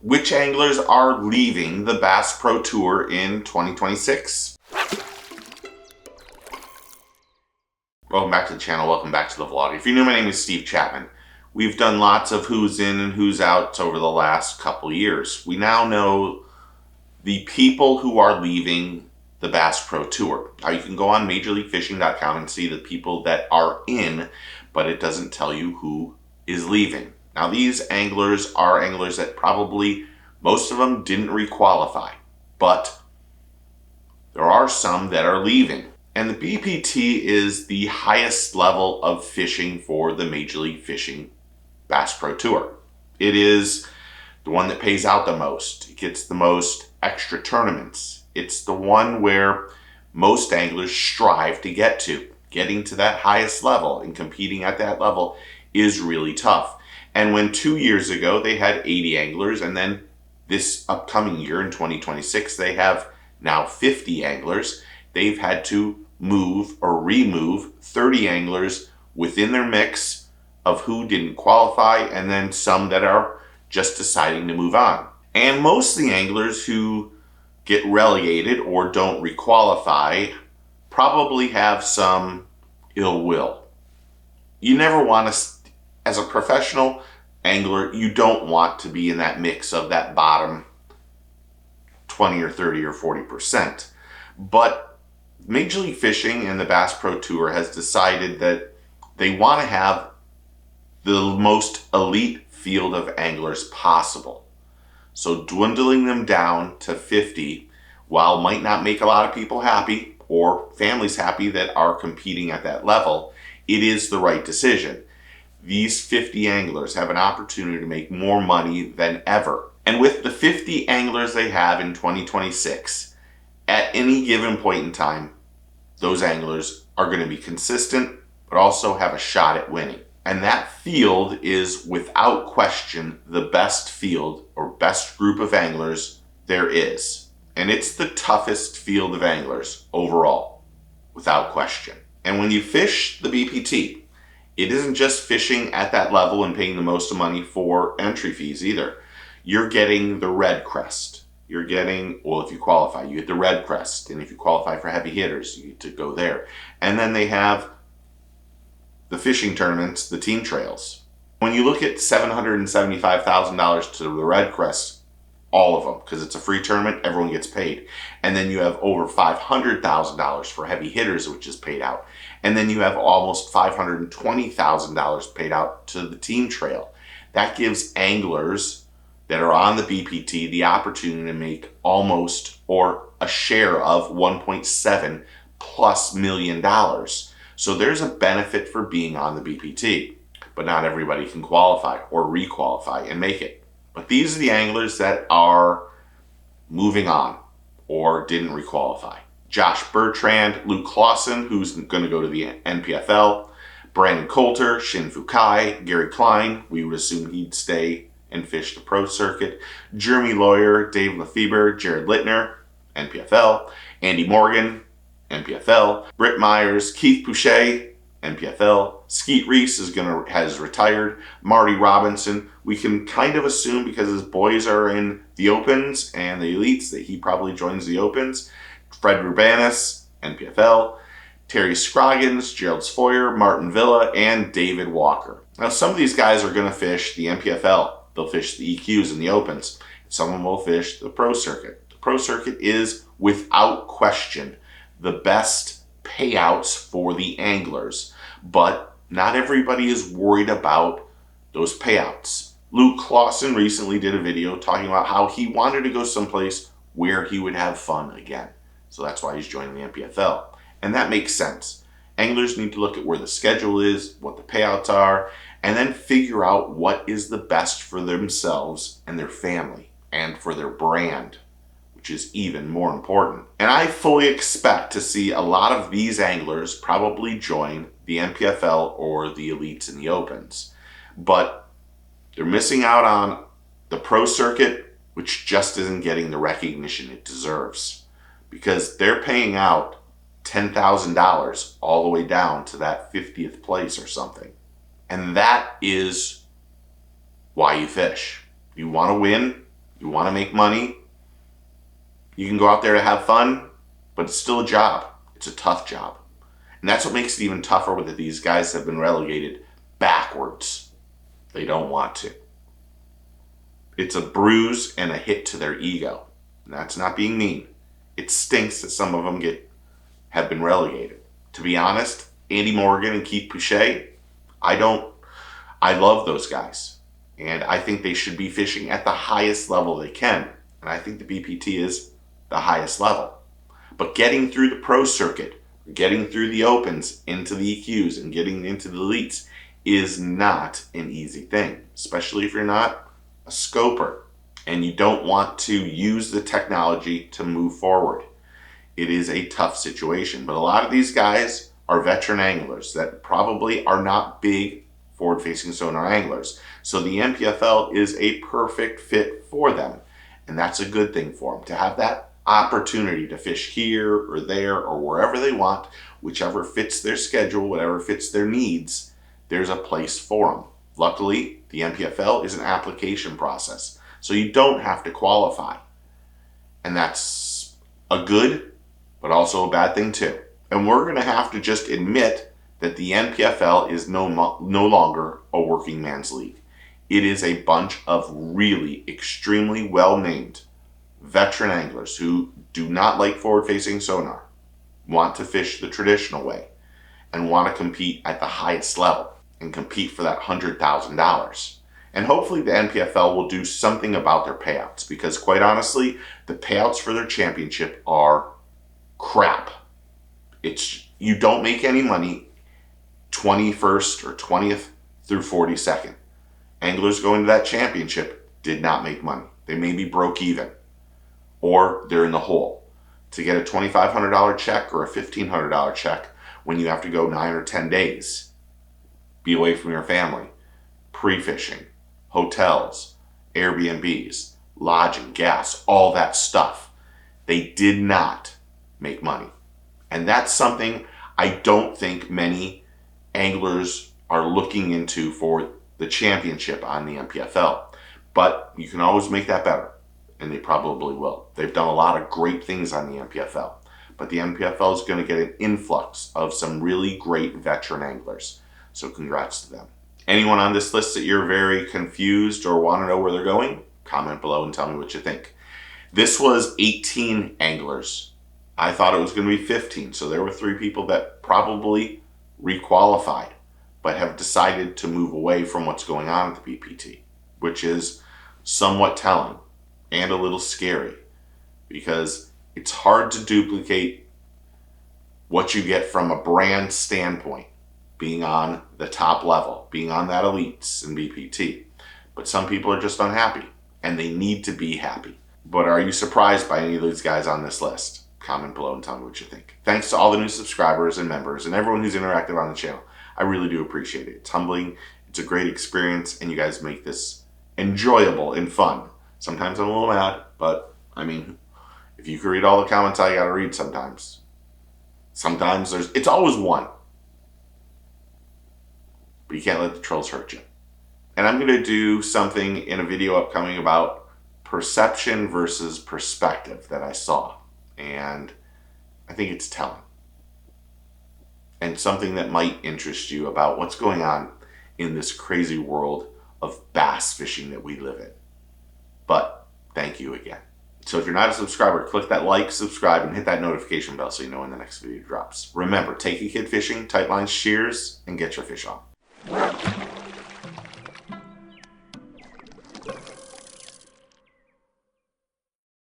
Which anglers are leaving the Bass Pro Tour in 2026? Welcome back to the channel, welcome back to the vlog. If you're new, my name is Steve Chapman. We've done lots of who's in and who's out over the last couple years. We now know the people who are leaving the Bass Pro Tour. Now you can go on MajorLeagueFishing.com and see the people that are in, but it doesn't tell you who is leaving. Now these anglers are anglers that probably, most of them didn't requalify, but there are some that are leaving. And the BPT is the highest level of fishing for the Major League Fishing Bass Pro Tour. It is the one that pays out the most. It gets the most extra tournaments. It's the one where most anglers strive to get to. Getting to that highest level and competing at that level is really tough. And when 2 years ago they had 80 anglers, and then this upcoming year in 2026 they have now 50 anglers, they've had to move or remove 30 anglers within their mix of who didn't qualify, and then some that are just deciding to move on. And most of the anglers who get relegated or don't requalify probably have some ill will. You never want to, as a professional angler, you don't want to be in that mix of that bottom 20 or 30 or 40%. But Major League Fishing and the Bass Pro Tour has decided that they want to have the most elite field of anglers possible. So dwindling them down to 50, while might not make a lot of people happy or families happy that are competing at that level, it is the right decision. These 50 anglers have an opportunity to make more money than ever. And with the 50 anglers they have in 2026, at any given point in time, those anglers are going to be consistent, but also have a shot at winning. And that field is, without question, the best field or best group of anglers there is. And it's the toughest field of anglers overall, without question. And when you fish the BPT, it isn't just fishing at that level and paying the most money for entry fees either. You're getting the red crest. You're getting, well, if you qualify, you get the red crest. And if you qualify for heavy hitters, you get to go there. And then they have the fishing tournaments, the team trails. When you look at $775,000 to the red crest, all of them, because it's a free tournament, everyone gets paid. And then you have over $500,000 for heavy hitters, which is paid out. And then you have almost $520,000 paid out to the team trail. That gives anglers that are on the BPT the opportunity to make almost, or a share of, $1.7+ million. So there's a benefit for being on the BPT, but not everybody can qualify or requalify and make it. But these are the anglers that are moving on or didn't requalify. Josh Bertrand, Luke Clausen, who's going to go to the NPFL, Brandon Coulter, Shin Fukai, Gary Klein, we would assume he'd stay and fish the pro circuit, Jeremy Lawyer, Dave Lefebvre, Jared Littner, NPFL, Andy Morgan, NPFL, Britt Myers, Keith Pouchet, NPFL, Skeet Reese has retired, Marty Robinson. We can kind of assume, because his boys are in the Opens and the Elites, that he probably joins the Opens. Fred Rubanis, NPFL, Terry Scroggins, Gerald Sfoyer, Martin Villa, and David Walker. Now some of these guys are going to fish the NPFL. They'll fish the EQs and the Opens. Some of them will fish the pro circuit. The pro circuit is, without question, the best payouts for the anglers, but not everybody is worried about those payouts. Luke Clausen recently did a video talking about how he wanted to go someplace where he would have fun again. So that's why he's joining the NPFL. And that makes sense. Anglers need to look at where the schedule is, what the payouts are, and then figure out what is the best for themselves and their family and for their brand, which is even more important. And I fully expect to see a lot of these anglers probably join the NPFL or the Elites and the Opens. But they're missing out on the pro circuit, which just isn't getting the recognition it deserves, because they're paying out $10,000 all the way down to that 50th place or something. And that is why you fish. You want to win, You want to make money. You can go out there to have fun, but it's still a job. It's a tough job. And that's what makes it even tougher with these guys that have been relegated backwards. They don't want to. It's a bruise and a hit to their ego. And that's not being mean. It stinks that some of them have been relegated. To be honest, Andy Morgan and Keith Pouchet, I love those guys. And I think they should be fishing at the highest level they can. And I think the BPT is the highest level. But getting through the pro circuit, getting through the opens, into the EQs, and getting into the elites is not an easy thing. Especially if you're not a scoper and you don't want to use the technology to move forward. It is a tough situation. But a lot of these guys are veteran anglers that probably are not big forward-facing sonar anglers. So the NPFL is a perfect fit for them. And that's a good thing for them, to have that opportunity to fish here or there or wherever they want, whichever fits their schedule, whatever fits their needs, there's a place for them. Luckily, the NPFL is an application process, so you don't have to qualify. And that's a good, but also a bad thing too. And we're going to have to just admit that the NPFL is no longer a working man's league. It is a bunch of really extremely well-named veteran anglers who do not like forward-facing sonar, want to fish the traditional way, and want to compete at the highest level and compete for that $100,000. And hopefully the NPFL will do something about their payouts, because quite honestly, the payouts for their championship are crap. You don't make any money 21st or 20th through 42nd. Anglers going to that championship did not make money. They maybe broke even, or they're in the hole. To get a $2,500 check or a $1,500 check when you have to go 9 or 10 days, be away from your family, pre-fishing, hotels, Airbnbs, lodging, gas, all that stuff. They did not make money. And that's something I don't think many anglers are looking into for the championship on the NPFL. But you can always make that better, and they probably will. They've done a lot of great things on the NPFL, but the NPFL is going to get an influx of some really great veteran anglers. So congrats to them. Anyone on this list that you're very confused or want to know where they're going, comment below and tell me what you think. This was 18 anglers. I thought it was going to be 15, so there were 3 people that probably requalified, but have decided to move away from what's going on at the BPT, which is somewhat telling and a little scary, because it's hard to duplicate what you get from a brand standpoint, being on the top level, being on that elites and BPT. But some people are just unhappy, and they need to be happy. But are you surprised by any of these guys on this list? Comment below and tell me what you think. Thanks to all the new subscribers and members and everyone who's interactive on the channel. I really do appreciate it. It's humbling, it's a great experience, and you guys make this enjoyable and fun. Sometimes I'm a little mad, but I mean, if you can read all the comments I gotta read sometimes it's always one. But you can't let the trolls hurt you. And I'm gonna do something in a video upcoming about perception versus perspective that I saw. And I think it's telling. And something that might interest you about what's going on in this crazy world of bass fishing that we live in. But thank you again. So if you're not a subscriber, click that like, subscribe, and hit that notification bell so you know when the next video drops. Remember, take a kid fishing, tight lines, shears, and get your fish on.